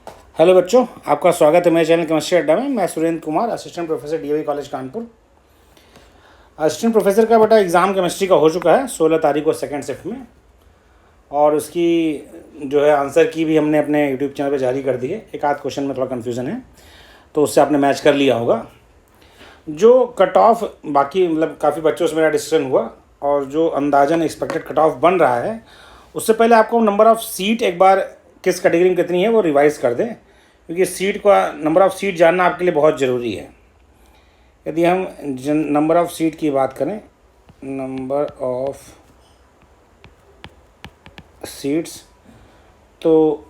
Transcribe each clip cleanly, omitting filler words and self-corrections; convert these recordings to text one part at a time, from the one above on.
Hello बच्चों, आपका स्वागत है मेरे चैनल केमिस्ट्री अड्डा में। मैं Surendra Kumar, assistant professor DAV college Kanpur. Assistant professor का बेटा एग्ज़ाम केमिस्ट्री का हो चुका है 16 तारीख को सेकंड शिफ्ट में, और उसकी जो है आंसर की भी हमने अपने यूट्यूब चैनल पे जारी कर दी है। एक आध क्वेश्चन में थोड़ा कन्फ्यूज़न है तो उससे आपने मैच कर लिया होगा। जो कट ऑफ बाकी मतलब काफ़ी बच्चों से मेरा डिस्कशन हुआ, और जो अंदाजन एक्सपेक्टेड कट ऑफ बन रहा है, उससे पहले आपको नंबर ऑफ़ सीट एक बार किस कैटेगरी में कितनी है वो रिवाइज़ कर दें, क्योंकि सीट का नंबर ऑफ़ सीट जानना आपके लिए बहुत ज़रूरी है। यदि हम नंबर ऑफ़ सीट की बात करें, नंबर ऑफ़ सीट्स, तो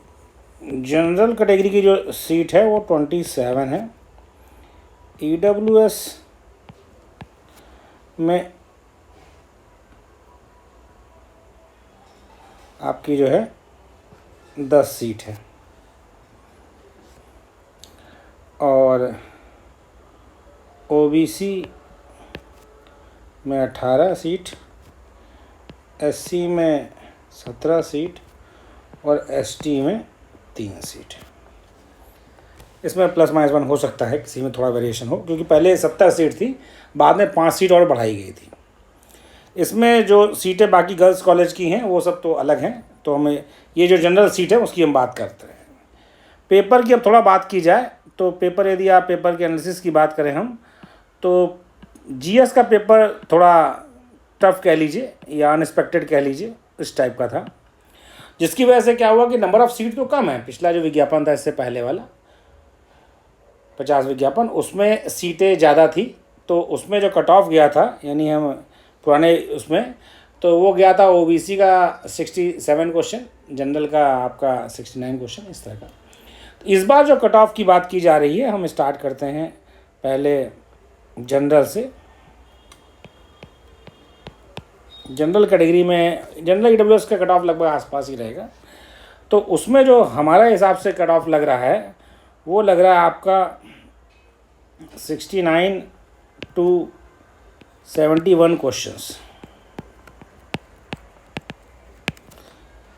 जनरल कैटेगरी की जो सीट है वो 27 है। ईडब्ल्यूएस में आपकी जो है 10 सीट है, और ओबीसी में 18 सीट, एससी में 17 सीट और एसटी में 3 सीट। इसमें प्लस माइनस 1 हो सकता है, किसी में थोड़ा वेरिएशन हो, क्योंकि पहले 70 सीट थी, बाद में 5 सीट और बढ़ाई गई थी। इसमें जो सीटें बाकी गर्ल्स कॉलेज की हैं वो सब तो अलग हैं, तो हमें ये जो जनरल सीट है उसकी हम बात करते हैं। पेपर की अब थोड़ा बात की जाए तो पेपर, यदि आप पेपर के एनालिसिस की बात करें हम, तो जीएस का पेपर थोड़ा टफ कह लीजिए या अनएक्सपेक्टेड कह लीजिए, इस टाइप का था, जिसकी वजह से क्या हुआ कि नंबर ऑफ़ सीट तो कम है। पिछला जो विज्ञापन था इससे पहले वाला 50 विज्ञापन, उसमें सीटें ज़्यादा थी, तो उसमें जो कट ऑफ गया था, यानी हम पुराने उसमें, तो वो गया था ओबीसी का 67 क्वेश्चन, जनरल का आपका 69 क्वेश्चन, इस तरह का। तो इस बार जो कट ऑफ की बात की जा रही है, हम स्टार्ट करते हैं पहले जनरल से। जनरल कैटेगरी में जनरल ईडब्ल्यूएस का कट ऑफ लगभग आसपास ही रहेगा, तो उसमें जो हमारा हिसाब से कट ऑफ लग रहा है वो लग रहा है आपका 69 to 71 क्वेश्चंस।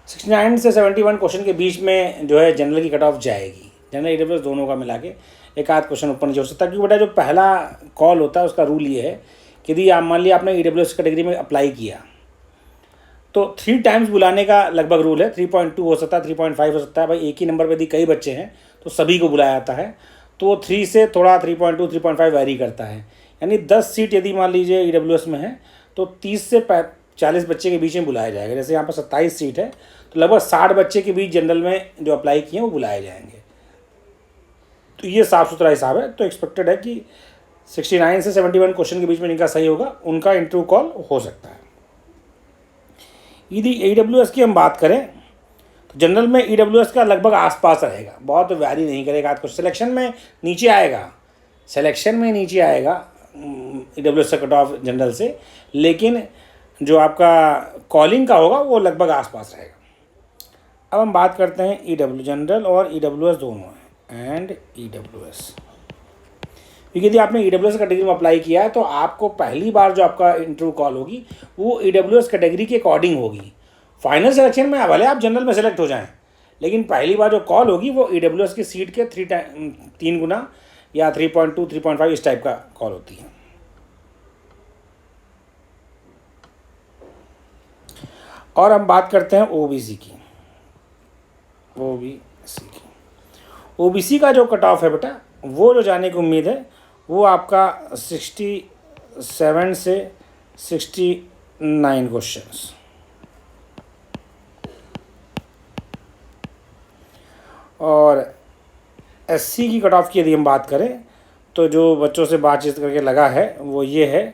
69 से 71 क्वेश्चन के बीच में जो है जनरल की कट ऑफ जाएगी। जनरल ईडब्ल्यूएस दोनों का मिला के एक आध क्वेश्चन ऊपर नीचे हो सकता है, क्योंकि बेटा जो पहला कॉल होता है उसका रूल ये है कि यदि आप मान लिया आपने ईडब्ल्यूएस कैटेगरी में अप्लाई किया तो 3 टाइम्स बुलाने का लगभग रूल है। 3.2 हो सकता है, 3.5 हो सकता है। भाई एक ही नंबर पर यदि कई बच्चे हैं तो सभी को बुलाया जाता है, तो 3 से थोड़ा 3.2 3.5 वैरी करता है। यानी 10 सीट यदि मान लीजिए ईडब्ल्यूएस में है तो 30 से 40 बच्चे के बीच में बुलाया जाएगा। जैसे यहाँ पर 27 सीट है तो लगभग 60 बच्चे के बीच जनरल में जो अप्लाई किए हैं वो बुलाए जाएंगे। तो ये साफ़ सुथरा हिसाब है। तो एक्सपेक्टेड है कि 69 से 71 क्वेश्चन के बीच में जिनका सही होगा उनका इंटरव्यू कॉल हो सकता है। यदि ईडब्ल्यूएस की हम बात करें तो जनरल में ईडब्ल्यूएस का लगभग आसपास रहेगा, बहुत वैरी नहीं करेगा। कुछ सिलेक्शन में नीचे आएगा, ईडब्ल्यूएस का कट ऑफ जनरल से, लेकिन जो आपका कॉलिंग का होगा वो लगभग आसपास रहेगा। अब हम बात करते हैं ईडब्ल्यू, जनरल और ईडब्ल्यूएस दोनों हैं, एंड ईडब्ल्यूएस। क्योंकि यदि आपने ईडब्ल्यूएस कैटेगरी में अप्लाई किया है तो आपको पहली बार जो आपका इंटरव्यू कॉल होगी वो ईडब्ल्यूएस कैटेगरी के अकॉर्डिंग होगी। फाइनल सिलेक्शन में भले आप जनरल में सेलेक्ट हो जाएं, लेकिन पहली बार जो कॉल होगी वो ईडब्ल्यूएस की सीट के 3 गुना या 3.2 3.5 इस टाइप का कॉल होती है। और हम बात करते हैं ओबीसी की। ओबीसी का जो कट ऑफ है बेटा, वो जो जाने की उम्मीद है वो आपका 67 से 69 क्वेश्चंस। और एससी की कट ऑफ की यदि हम बात करें तो जो बच्चों से बातचीत करके लगा है वो ये है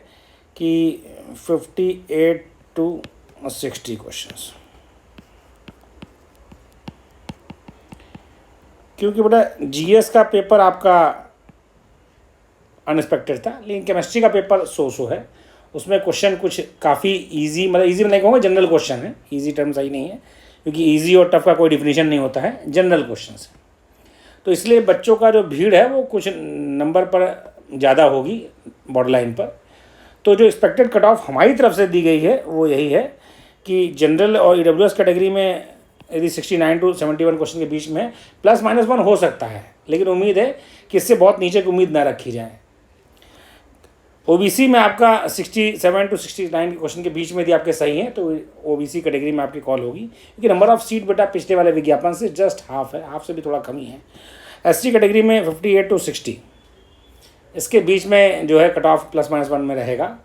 कि 58 to 60 क्वेश्चंस। क्योंकि बेटा जीएस का पेपर आपका अनएक्सपेक्टेड था, लेकिन केमिस्ट्री का पेपर सो है। उसमें क्वेश्चन कुछ काफ़ी इजी, मतलब इजी में नहीं कहूँगा, जनरल क्वेश्चन है। इजी टर्म सही नहीं है, क्योंकि इजी और टफ का कोई डिफिनीशन नहीं होता है, जनरल क्वेश्चन है। तो इसलिए बच्चों का जो भीड़ है वो कुछ नंबर पर ज़्यादा होगी, बॉर्डर लाइन पर। तो जो एक्सपेक्टेड कट ऑफ हमारी तरफ से दी गई है वो यही है कि जनरल और ईडब्ल्यूएस कैटेगरी में यदि 69 टू 71 क्वेश्चन के बीच में +-1 हो सकता है, लेकिन उम्मीद है कि इससे बहुत नीचे की उम्मीद ना रखी जाए। ओबीसी में आपका 67 टू 69 के क्वेश्चन के बीच में यदि आपके सही हैं तो ओबीसी कैटेगरी में आपकी कॉल होगी, क्योंकि नंबर ऑफ सीट बेटा पिछले वाले विज्ञापन से जस्ट हाफ है, हाफ से भी थोड़ा कम ही है। एसटी कैटेगरी में 58 टू 60 इसके बीच में जो है कट ऑफ +-1 में रहेगा।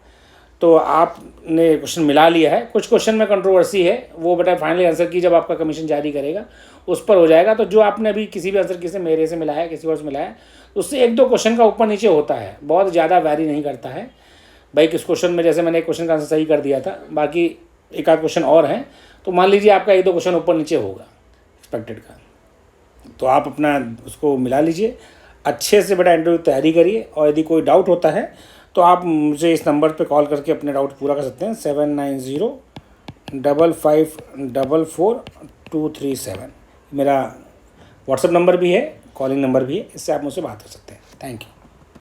तो आपने क्वेश्चन मिला लिया है। कुछ क्वेश्चन में कंट्रोवर्सी है, वो बेटा फाइनली आंसर की जब आपका कमीशन जारी करेगा उस पर हो जाएगा। तो जो आपने अभी किसी भी आंसर की से मेरे से मिलाया है, किसी और से मिलाया है, उससे 1-2 क्वेश्चन का ऊपर नीचे होता है, बहुत ज़्यादा वैरी नहीं करता है भाई। किस क्वेश्चन में जैसे मैंने एक क्वेश्चन का आंसर सही कर दिया था, बाकी एक आध क्वेश्चन और हैं, तो मान लीजिए आपका 1-2 क्वेश्चन ऊपर नीचे होगा एक्सपेक्टेड का, तो आप अपना उसको मिला लीजिए। अच्छे से बेटा इंटरव्यू तैयारी करिए, और यदि कोई डाउट होता है तो आप मुझे इस नंबर पे कॉल करके अपने डाउट पूरा कर सकते हैं। 7905544237 मेरा व्हाट्सएप नंबर भी है, कॉलिंग नंबर भी है, इससे आप मुझसे बात कर सकते हैं। Thank you.